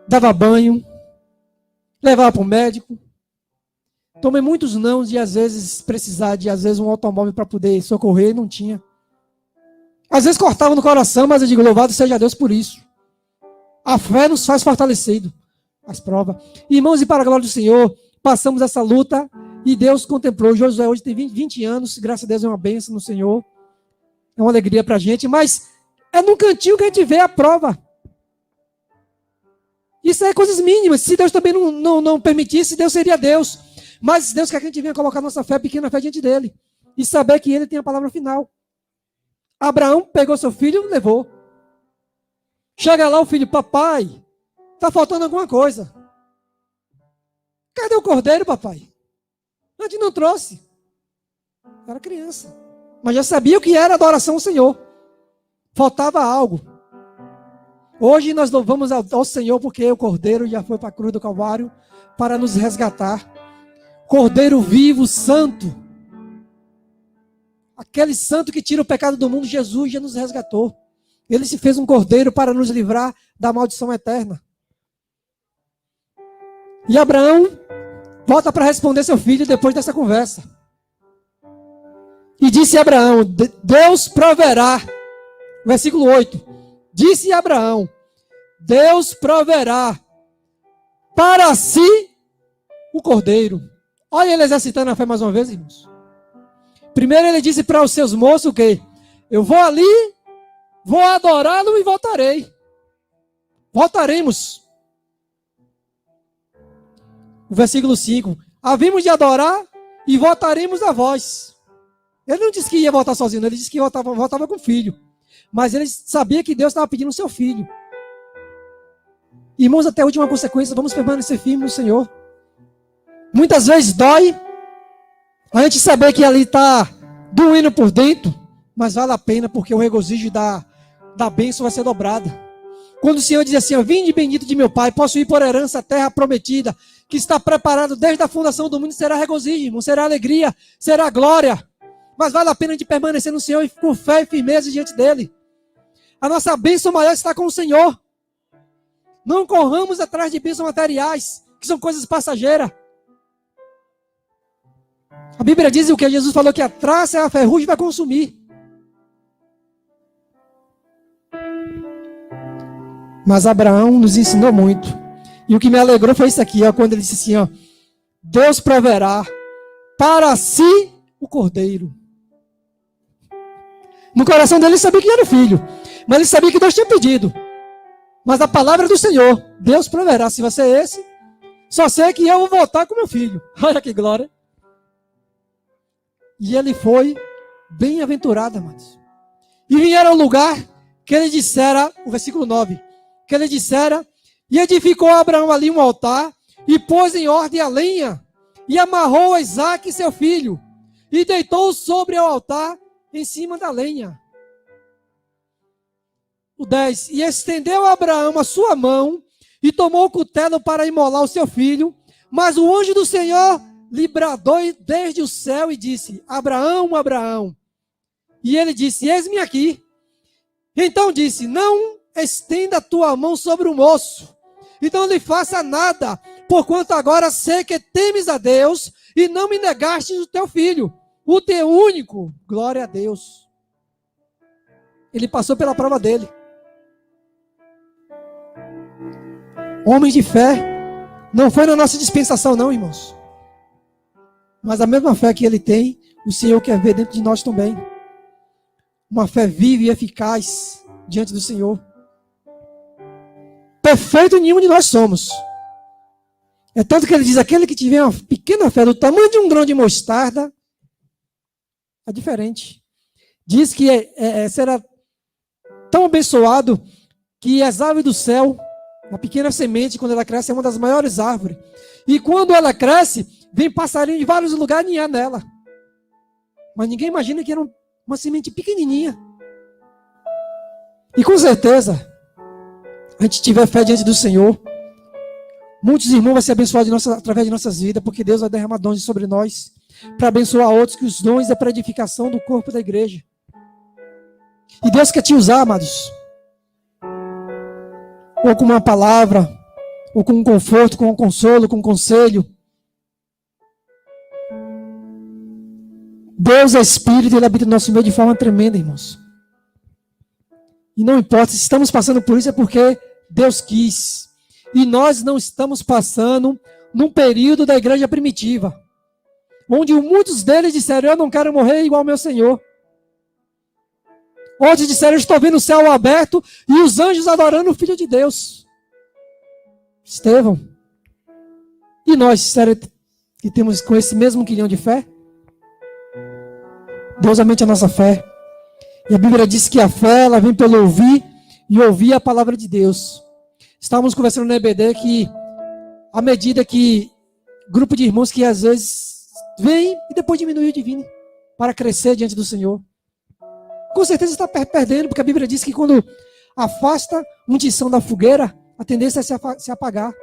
dava banho, levava para o médico. Tomei muitos não de, às vezes, precisar de, às vezes, um automóvel para poder socorrer, não tinha. Às vezes cortava no coração, mas eu digo, louvado seja Deus por isso. A fé nos faz fortalecido. As provas. Irmãos, e para a glória do Senhor, passamos essa luta e Deus contemplou. Josué hoje tem 20 anos, graças a Deus é uma bênção no Senhor. É uma alegria para a gente, mas é num cantinho que a gente vê a prova. Isso é coisas mínimas. Se Deus também não permitisse, Deus seria Deus. Mas Deus quer que a gente venha colocar nossa fé, pequena fé, diante dele. E saber que ele tem a palavra final. Abraão pegou seu filho e levou. Chega lá o filho, papai, está faltando alguma coisa. Cadê o cordeiro, papai? A gente não trouxe. Era criança. Mas já sabia o que era adoração ao Senhor. Faltava algo. Hoje nós louvamos ao Senhor porque o cordeiro já foi para a cruz do Calvário para nos resgatar. Cordeiro vivo, santo. Aquele santo que tira o pecado do mundo, Jesus já nos resgatou. Ele se fez um cordeiro para nos livrar da maldição eterna. E Abraão volta para responder seu filho depois dessa conversa. E disse Abraão, Deus proverá. Versículo 8. Disse Abraão, Deus proverá para si o cordeiro. Olha ele exercitando a fé mais uma vez, irmãos. Primeiro ele disse para os seus moços o quê? Eu vou ali, vou adorá-lo e voltarei. Voltaremos. O versículo 5. Havemos de adorar e voltaremos a vós. Ele não disse que ia voltar sozinho, ele disse que voltava com o filho. Mas ele sabia que Deus estava pedindo o seu filho. Irmãos, até a última consequência, vamos permanecer firmes no Senhor. Muitas vezes dói a gente saber que ali está doendo por dentro, mas vale a pena porque o regozijo da bênção vai ser dobrada. Quando o Senhor diz assim, vinde bendito de meu Pai, posso ir por herança a terra prometida, que está preparado desde a fundação do mundo, será regozijo, irmão, será alegria, será glória. Mas vale a pena de permanecer no Senhor e com fé e firmeza diante dele. A nossa bênção maior está com o Senhor. Não corramos atrás de bênçãos materiais, que são coisas passageiras. A Bíblia diz o que Jesus falou, que a traça e a ferrugem vai consumir. Mas Abraão nos ensinou muito. E o que me alegrou foi isso aqui, ó, quando ele disse assim, ó, Deus proverá para si o cordeiro. No coração dele ele sabia que era filho, mas ele sabia que Deus tinha pedido. Mas a palavra do Senhor, Deus proverá. Se você é esse, só sei que eu vou voltar com meu filho. Olha que glória. E ele foi bem-aventurado, amados. E vieram ao lugar que ele dissera, o versículo 9, que ele dissera, e edificou Abraão ali um altar, e pôs em ordem a lenha, e amarrou a Isaque, seu filho, e deitou sobre o altar, em cima da lenha. O 10, e estendeu Abraão a sua mão, e tomou o cutelo para imolar o seu filho, mas o anjo do Senhor lhe bradou desde o céu e disse, Abraão, Abraão. E ele disse, eis-me aqui. Então disse, não estenda a tua mão sobre o moço, e não lhe faça nada, porquanto agora sei que temes a Deus, e não me negaste o teu filho, o teu único. Glória a Deus. Ele passou pela prova dele. Homens de fé, não foi na nossa dispensação não, irmãos. Mas a mesma fé que ele tem, o Senhor quer ver dentro de nós também. Uma fé viva e eficaz diante do Senhor. Perfeito nenhum de nós somos. É tanto que ele diz, aquele que tiver uma pequena fé do tamanho de um grão de mostarda, é diferente. Diz que será tão abençoado que as aves do céu, a pequena semente, quando ela cresce, é uma das maiores árvores. E quando ela cresce, vem passarinho de vários lugares ninhar nela. Mas ninguém imagina que era uma semente pequenininha. E com certeza, a gente tiver fé diante do Senhor, muitos irmãos vão ser abençoados através de nossas vidas, porque Deus vai derramar dons sobre nós, para abençoar outros, que os dons é para edificação do corpo da igreja. E Deus quer te usar, amados, ou com uma palavra, ou com um conforto, com um consolo, com um conselho. Deus é Espírito, Ele habita no nosso meio de forma tremenda, irmãos. E não importa se estamos passando por isso, é porque Deus quis. E nós não estamos passando num período da igreja primitiva, onde muitos deles disseram, eu não quero morrer igual ao meu Senhor. Outros disseram, eu estou vendo o céu aberto e os anjos adorando o Filho de Deus. Estevão. E nós, sério, que temos com esse mesmo quilhão de fé? Deus aumente a nossa fé. E a Bíblia diz que a fé, ela vem pelo ouvir e ouvir a palavra de Deus. Estávamos conversando no EBD que, à medida que grupo de irmãos que às vezes vem e depois diminui o divino para crescer diante do Senhor. Com certeza está perdendo, porque a Bíblia diz que quando afasta uma unção da fogueira, a tendência é se apagar.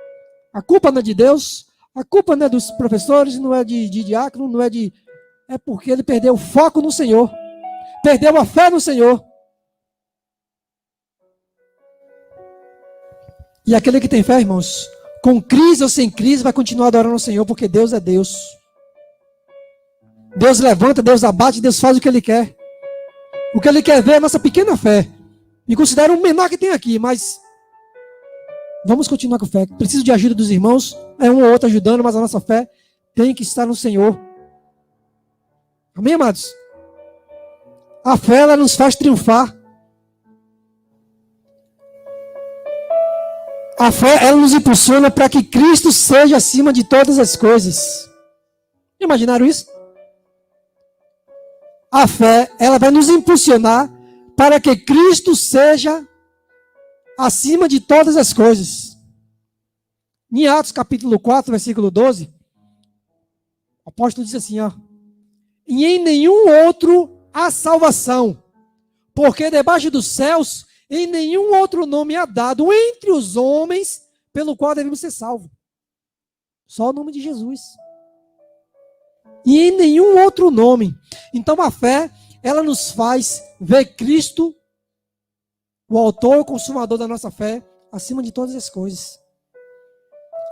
A culpa não é de Deus, a culpa não é dos professores, não é de diácono, não é de... É porque ele perdeu o foco no Senhor. Perdeu a fé no Senhor. E aquele que tem fé, irmãos, com crise ou sem crise, vai continuar adorando o Senhor, porque Deus é Deus. Deus levanta, Deus abate, Deus faz o que Ele quer. O que Ele quer ver é a nossa pequena fé. Me considero o menor que tem aqui, mas vamos continuar com fé. Preciso de ajuda dos irmãos, é um ou outro ajudando, mas a nossa fé tem que estar no Senhor. Amém, amados? A fé, ela nos faz triunfar. A fé, ela nos impulsiona para que Cristo seja acima de todas as coisas. Imaginaram isso? A fé, ela vai nos impulsionar para que Cristo seja acima de todas as coisas. Em Atos capítulo 4, versículo 12, o apóstolo diz assim, ó, e em nenhum outro há salvação, porque debaixo dos céus, em nenhum outro nome há dado entre os homens, pelo qual devemos ser salvos. Só o nome de Jesus. E em nenhum outro nome. Então a fé, ela nos faz ver Cristo, o autor e o consumador da nossa fé, acima de todas as coisas.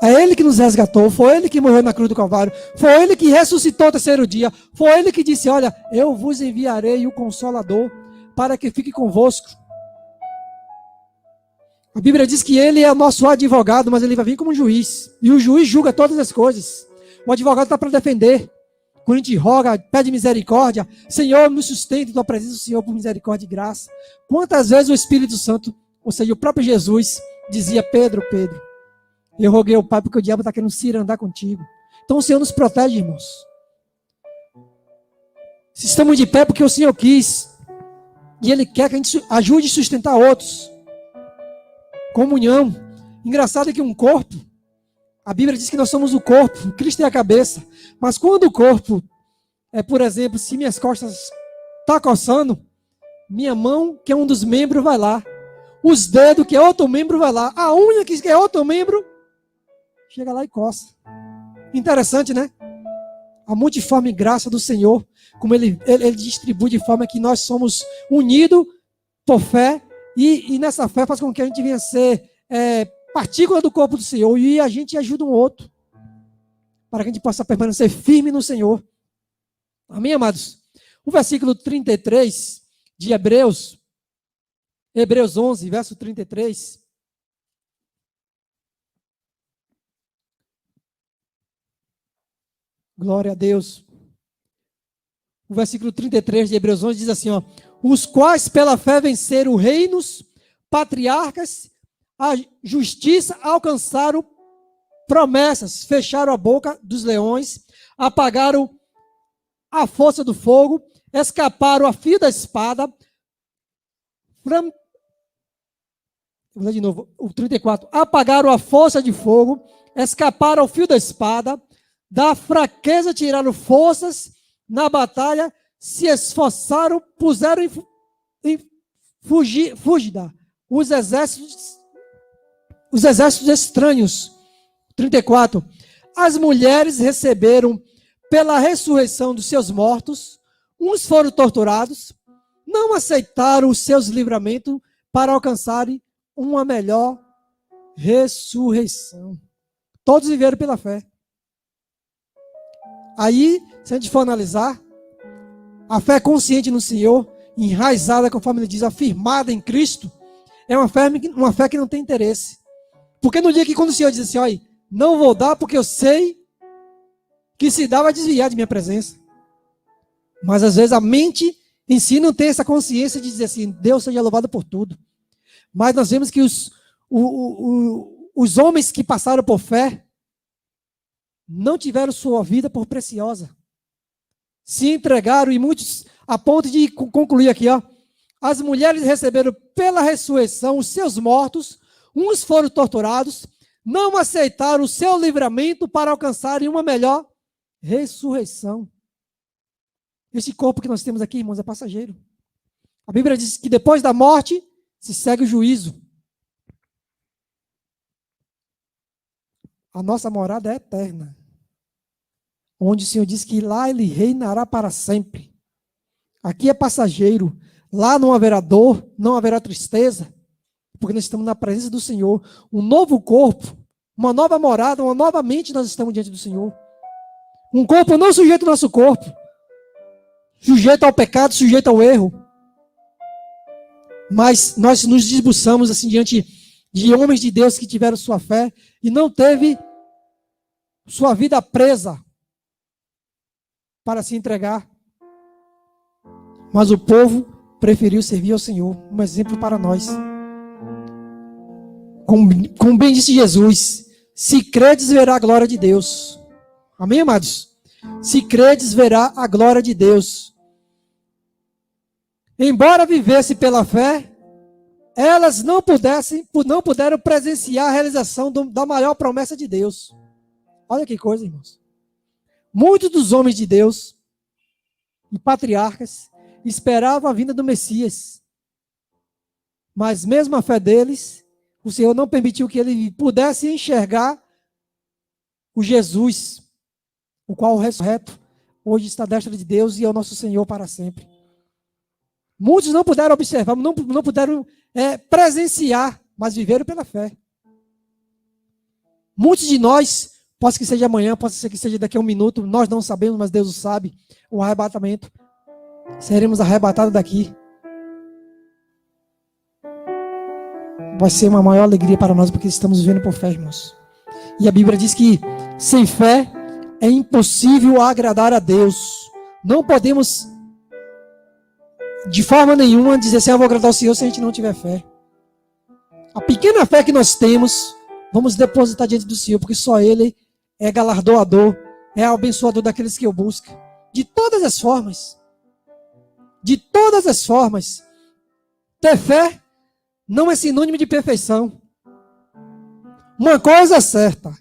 É Ele que nos resgatou, foi Ele que morreu na cruz do Calvário, foi Ele que ressuscitou o terceiro dia, foi Ele que disse, olha, eu vos enviarei o Consolador, para que fique convosco. A Bíblia diz que ele é o nosso advogado, mas ele vai vir como juiz. E o juiz julga todas as coisas. O advogado está para defender. Quando a gente roga, pede misericórdia, Senhor, me sustente tua presença, Senhor, por misericórdia e graça. Quantas vezes o Espírito Santo, ou seja, o próprio Jesus, dizia, Pedro, eu roguei ao Pai porque o diabo está querendo se andar contigo. Então o Senhor nos protege, irmãos. Se estamos de pé porque o Senhor quis, e Ele quer que a gente ajude a sustentar outros. Comunhão. Engraçado é que um corpo, a Bíblia diz que nós somos o corpo, Cristo é a cabeça. Mas quando o corpo, por exemplo, se minhas costas estão coçando, minha mão, que é um dos membros, vai lá. Os dedos, que é outro membro, vai lá. A unha, que é outro membro, chega lá e coça. Interessante, né? A multiforme graça do Senhor, como Ele distribui de forma que nós somos unidos por fé, e nessa fé faz com que a gente venha a ser partícula do corpo do Senhor, e a gente ajuda um outro, para que a gente possa permanecer firme no Senhor. Amém, amados? O versículo 33 de Hebreus 11, verso 33. Glória a Deus. O versículo 33 de Hebreus 11 diz assim, ó, os quais pela fé venceram reinos, patriarcas, a justiça, alcançaram promessas, fecharam a boca dos leões, apagaram a força do fogo, escaparam a fio da espada. Vou ler de novo, o 34. Apagaram a força de fogo, escaparam ao fio da espada, da fraqueza tiraram forças na batalha, se esforçaram, puseram em fugida os exércitos estranhos. 34. As mulheres receberam pela ressurreição dos seus mortos, uns foram torturados, não aceitaram os seus livramentos para alcançarem uma melhor ressurreição. Todos viveram pela fé. Aí, se a gente for analisar, a fé consciente no Senhor, enraizada, conforme ele diz, afirmada em Cristo, é uma fé que não tem interesse. Porque no dia que quando o Senhor diz assim, olha, não vou dar porque eu sei que se dá vai desviar de minha presença. Mas às vezes a mente em si não tem essa consciência de dizer assim, Deus seja louvado por tudo. Mas nós vemos que os homens que passaram por fé não tiveram sua vida por preciosa. Se entregaram, e muitos, a ponto de concluir aqui, ó, as mulheres receberam pela ressurreição os seus mortos, uns foram torturados, não aceitaram o seu livramento para alcançarem uma melhor ressurreição. Esse corpo que nós temos aqui, irmãos, é passageiro. A Bíblia diz que depois da morte se segue o juízo. A nossa morada é eterna, onde o Senhor diz que lá Ele reinará para sempre. Aqui é passageiro, lá não haverá dor, não haverá tristeza, porque nós estamos na presença do Senhor. Um novo corpo, uma nova morada, uma nova mente, nós estamos diante do Senhor. Um corpo não sujeito ao nosso corpo, sujeito ao pecado, sujeito ao erro. Mas nós nos desbuçamos assim diante de homens de Deus que tiveram sua fé e não teve sua vida presa para se entregar. Mas o povo preferiu servir ao Senhor, um exemplo para nós. Como bem disse Jesus, se credes, verá a glória de Deus. Amém, amados? Se credes, verá a glória de Deus. Embora vivesse pela fé, elas não puderam presenciar a realização da maior promessa de Deus. Olha que coisa, irmãos. Muitos dos homens de Deus e patriarcas esperavam a vinda do Messias. Mas mesmo a fé deles, o Senhor não permitiu que ele pudesse enxergar o Jesus, o qual o ressurreto hoje está à destra de Deus e é o nosso Senhor para sempre. Muitos não puderam observar, não puderam presenciar, mas viveram pela fé. Muitos de nós, pode que seja amanhã, pode ser que seja daqui a um minuto, nós não sabemos, mas Deus o sabe, o arrebatamento. Seremos arrebatados daqui. vai ser uma maior alegria para nós, porque estamos vivendo por fé, irmãos. E a Bíblia diz que sem fé é impossível agradar a Deus. Não podemos, de forma nenhuma, dizer assim, eu vou agradar ao Senhor se a gente não tiver fé. A pequena fé que nós temos, vamos depositar diante do Senhor, porque só Ele é galardoador, é abençoador daqueles que o buscam. De todas as formas. De todas as formas. Ter fé não é sinônimo de perfeição. Uma coisa é certa.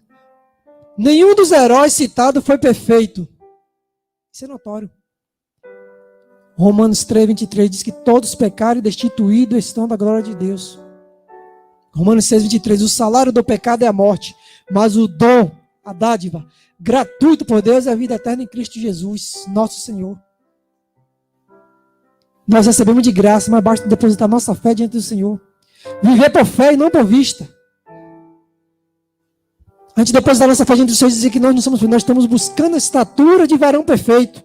Nenhum dos heróis citados foi perfeito. Isso é notório. Romanos 3:23 diz que todos pecaram e destituídos estão da glória de Deus. Romanos 6:23, o salário do pecado é a morte, mas o dom, a dádiva, gratuito por Deus é a vida eterna em Cristo Jesus, nosso Senhor. Nós recebemos de graça, mas basta depositar nossa fé diante do Senhor. Viver por fé e não por vista. A gente depositar nossa fé diante do Senhor e dizer que nós não somos, nós estamos buscando a estatura de varão perfeito.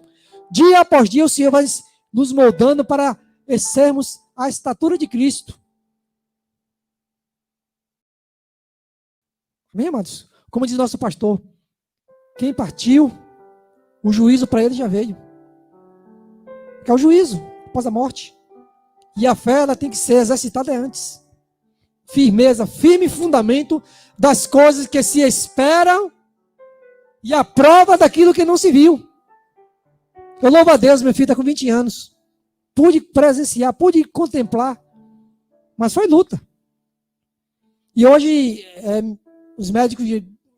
Dia após dia o Senhor vai nos moldando para sermos a estatura de Cristo. Amém, amados? Como diz nosso pastor, quem partiu, o juízo para ele já veio. Que é o juízo após a morte. E a fé, ela tem que ser exercitada antes. Firmeza, firme fundamento das coisas que se esperam e a prova daquilo que não se viu. Eu louvo a Deus, meu filho está com 20 anos. Pude presenciar, pude contemplar, mas foi luta. E hoje, os médicos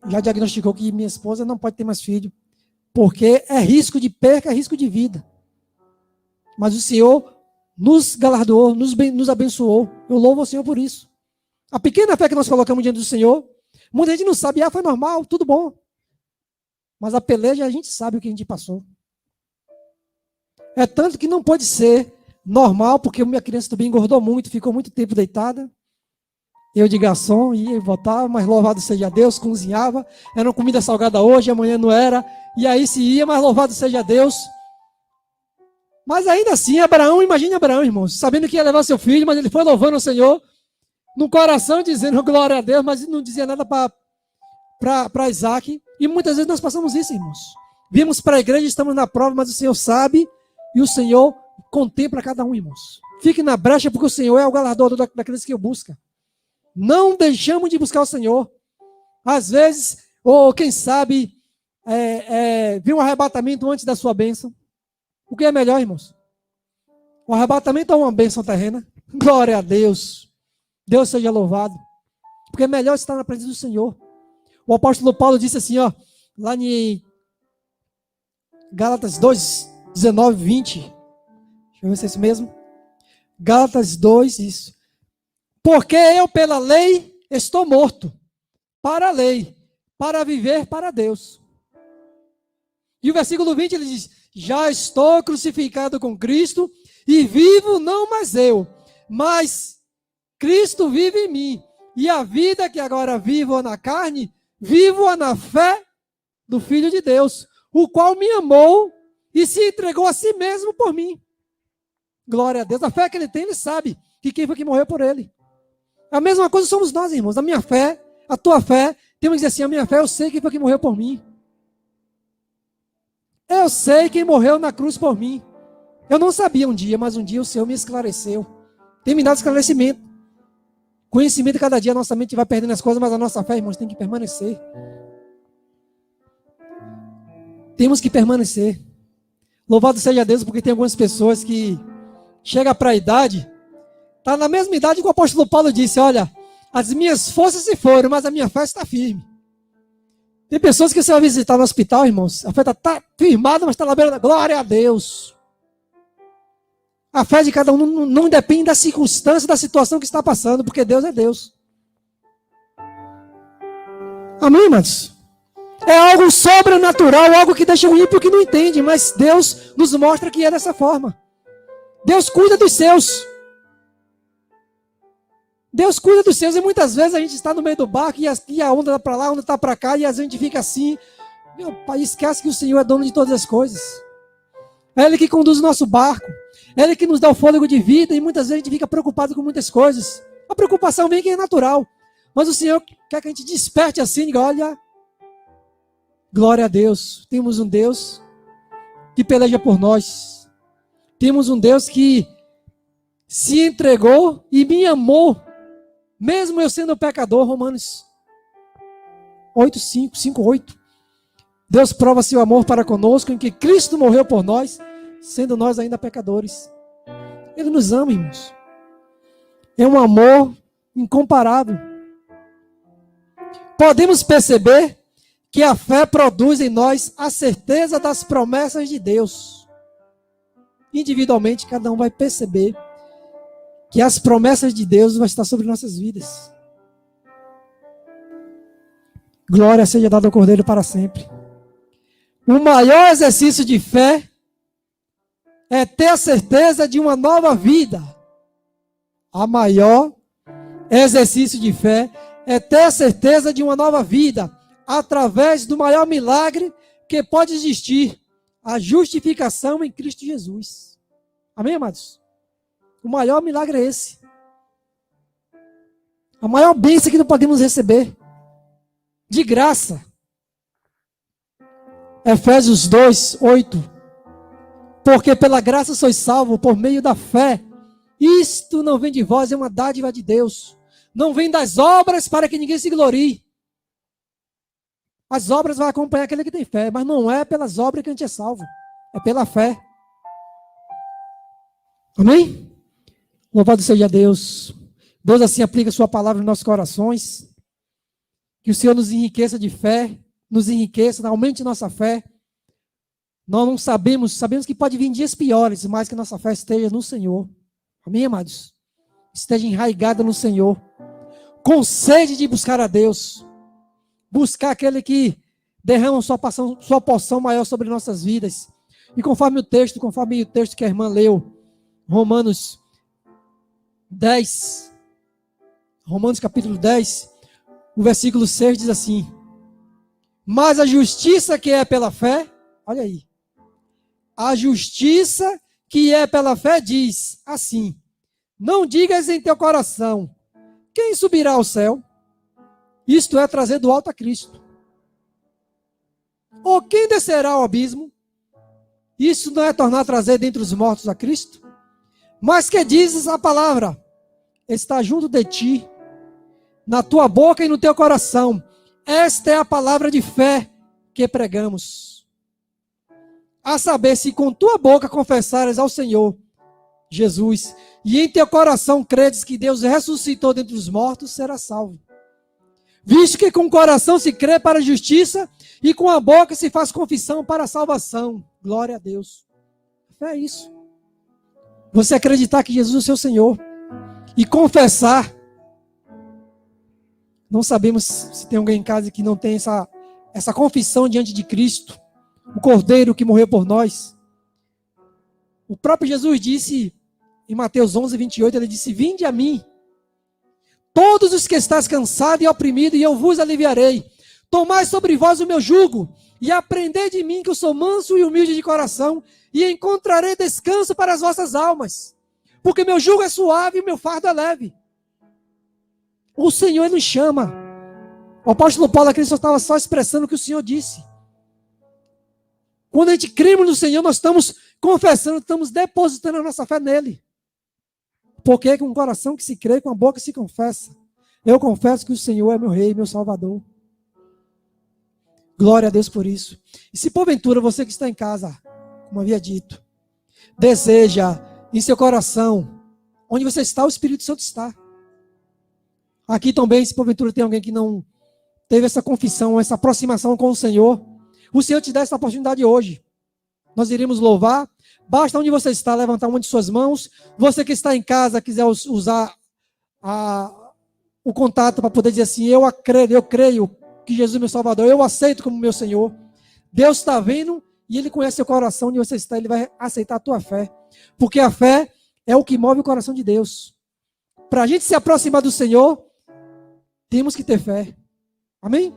já diagnosticou que minha esposa não pode ter mais filho, porque é risco de perca, é risco de vida. Mas o Senhor nos galardoou, nos abençoou. Eu louvo o Senhor por isso. A pequena fé que nós colocamos diante do Senhor, muita gente não sabe, foi normal, tudo bom. Mas a peleja, a gente sabe o que a gente passou. É tanto que não pode ser normal, porque minha criança também engordou muito, ficou muito tempo deitada. Eu de garçom ia e voltava, mas louvado seja Deus, cozinhava. Era uma comida salgada hoje, amanhã não era. E aí se ia, mas louvado seja Deus. Mas ainda assim, Abraão, imagine Abraão, irmãos, sabendo que ia levar seu filho, mas ele foi louvando o Senhor, no coração dizendo glória a Deus, mas não dizia nada para Isaac. E muitas vezes nós passamos isso, irmãos. Vimos para a igreja, estamos na prova, mas o Senhor sabe e o Senhor contempla cada um, irmãos. Fique na brecha, porque o Senhor é o galardoador daqueles que o buscam. Não deixamos de buscar o Senhor. Às vezes, ou quem sabe, vir um arrebatamento antes da sua bênção. O que é melhor, irmãos? O arrebatamento ou uma bênção terrena? Glória a Deus. Deus seja louvado. Porque é melhor estar na presença do Senhor. O apóstolo Paulo disse assim, ó, lá em Gálatas 2, 19, 20. Deixa eu ver se é isso mesmo. Gálatas 2, isso. Porque eu, pela lei, estou morto para a lei, para viver para Deus. E o versículo 20 ele diz, já estou crucificado com Cristo e vivo não mais eu, mas Cristo vive em mim. E a vida que agora vivo na carne, vivo na fé do Filho de Deus, o qual me amou e se entregou a si mesmo por mim. Glória a Deus. A fé que ele tem, ele sabe que quem foi que morreu por ele. A mesma coisa somos nós, irmãos. A minha fé, a tua fé, temos que dizer assim, a minha fé, eu sei quem foi que morreu por mim. Eu sei quem morreu na cruz por mim. Eu não sabia um dia, mas um dia o Senhor me esclareceu. Tem me dado esclarecimento. Conhecimento, cada dia a nossa mente vai perdendo as coisas, mas a nossa fé, irmãos, tem que permanecer. Temos que permanecer. Louvado seja Deus, porque tem algumas pessoas que chegam para a idade, está na mesma idade que o apóstolo Paulo disse, olha, as minhas forças se foram, mas a minha fé está firme. Tem pessoas que você vai visitar no hospital, irmãos, a fé está firmada, mas está na beira da glória a Deus. A fé de cada um não depende da circunstância, da situação que está passando, porque Deus é Deus. Amém, irmãos? É algo sobrenatural, algo que deixa o ímpio que não entende, mas Deus nos mostra que é dessa forma. Deus cuida dos seus. Deus cuida dos seus, e muitas vezes a gente está no meio do barco e a onda está para lá, a onda está para cá, e a gente fica assim, meu pai, esquece que o Senhor é dono de todas as coisas. É Ele que conduz o nosso barco, é Ele que nos dá o fôlego de vida, e muitas vezes a gente fica preocupado com muitas coisas. A preocupação vem que é natural. Mas o Senhor quer que a gente desperte assim, diga, olha, glória a Deus. Temos um Deus que peleja por nós. Temos um Deus que se entregou e me amou, mesmo eu sendo pecador. Romanos 8:5-8. Deus prova seu amor para conosco em que Cristo morreu por nós, sendo nós ainda pecadores. Ele nos ama, irmãos. É um amor incomparável. Podemos perceber que a fé produz em nós a certeza das promessas de Deus. Individualmente, cada um vai perceber que as promessas de Deus vão estar sobre nossas vidas. Glória seja dada ao Cordeiro para sempre. O maior exercício de fé é ter a certeza de uma nova vida. O maior exercício de fé é ter a certeza de uma nova vida, através do maior milagre que pode existir, a justificação em Cristo Jesus. Amém, amados? O maior milagre é esse. A maior bênção que nós podemos receber, de graça. Efésios 2:8. Porque pela graça sois salvos por meio da fé. Isto não vem de vós, é uma dádiva de Deus. Não vem das obras para que ninguém se glorie. As obras vão acompanhar aquele que tem fé, mas não é pelas obras que a gente é salvo. É pela fé. Amém? Louvado seja Deus. Deus assim aplica a sua palavra nos nossos corações. Que o Senhor nos enriqueça de fé, nos enriqueça, aumente nossa fé. Nós não sabemos que pode vir dias piores, mas que nossa fé esteja no Senhor. Amém, amados? Esteja enraigada no Senhor. Com sede de buscar a Deus. Buscar aquele que derrama sua porção maior sobre nossas vidas. E conforme o texto que a irmã leu, Romanos 10, Romanos capítulo 10, o versículo 6 diz assim: mas a justiça que é pela fé, olha aí, a justiça que é pela fé diz assim: não digas em teu coração, quem subirá ao céu? Isto é trazer do alto a Cristo. Ou quem descerá ao abismo? Isso não é tornar a trazer dentre os mortos a Cristo? Mas que dizes a palavra? Está junto de ti, na tua boca e no teu coração. Esta é a palavra de fé que pregamos. A saber, se com tua boca confessares ao Senhor Jesus, e em teu coração credes que Deus ressuscitou dentre os mortos, serás salvo. Visto que com o coração se crê para a justiça, e com a boca se faz confissão para a salvação. Glória a Deus. A fé é isso. Você acreditar que Jesus é o seu Senhor, e confessar. Não sabemos se tem alguém em casa que não tem essa confissão diante de Cristo, o Cordeiro que morreu por nós. O próprio Jesus disse, em Mateus 11:28, ele disse: vinde a mim, todos os que estáis cansados e oprimidos, e eu vos aliviarei. Tomai sobre vós o meu jugo, e aprendei de mim, que eu sou manso e humilde de coração, e encontrarei descanso para as vossas almas. Porque meu jugo é suave e meu fardo é leve. O Senhor nos chama. O apóstolo Paulo aqui só estava só expressando o que o Senhor disse. Quando a gente cremos no Senhor, nós estamos confessando, estamos depositando a nossa fé nele. Porque com o coração que se crê, com a boca que se confessa. Eu confesso que o Senhor é meu Rei, meu Salvador. Glória a Deus por isso. E se porventura você que está em casa, como havia dito, deseja em seu coração, onde você está, o Espírito Santo está. Aqui também, se porventura tem alguém que não teve essa confissão, essa aproximação com o Senhor te dá essa oportunidade hoje. Nós iremos louvar. Basta onde você está levantar uma de suas mãos. Você que está em casa, quiser usar o contato para poder dizer assim: eu creio que Jesus é meu Salvador, eu aceito como meu Senhor. Deus está vendo e Ele conhece seu coração, onde você está, Ele vai aceitar a tua fé. Porque a fé é o que move o coração de Deus. Para a gente se aproximar do Senhor, temos que ter fé. Amém?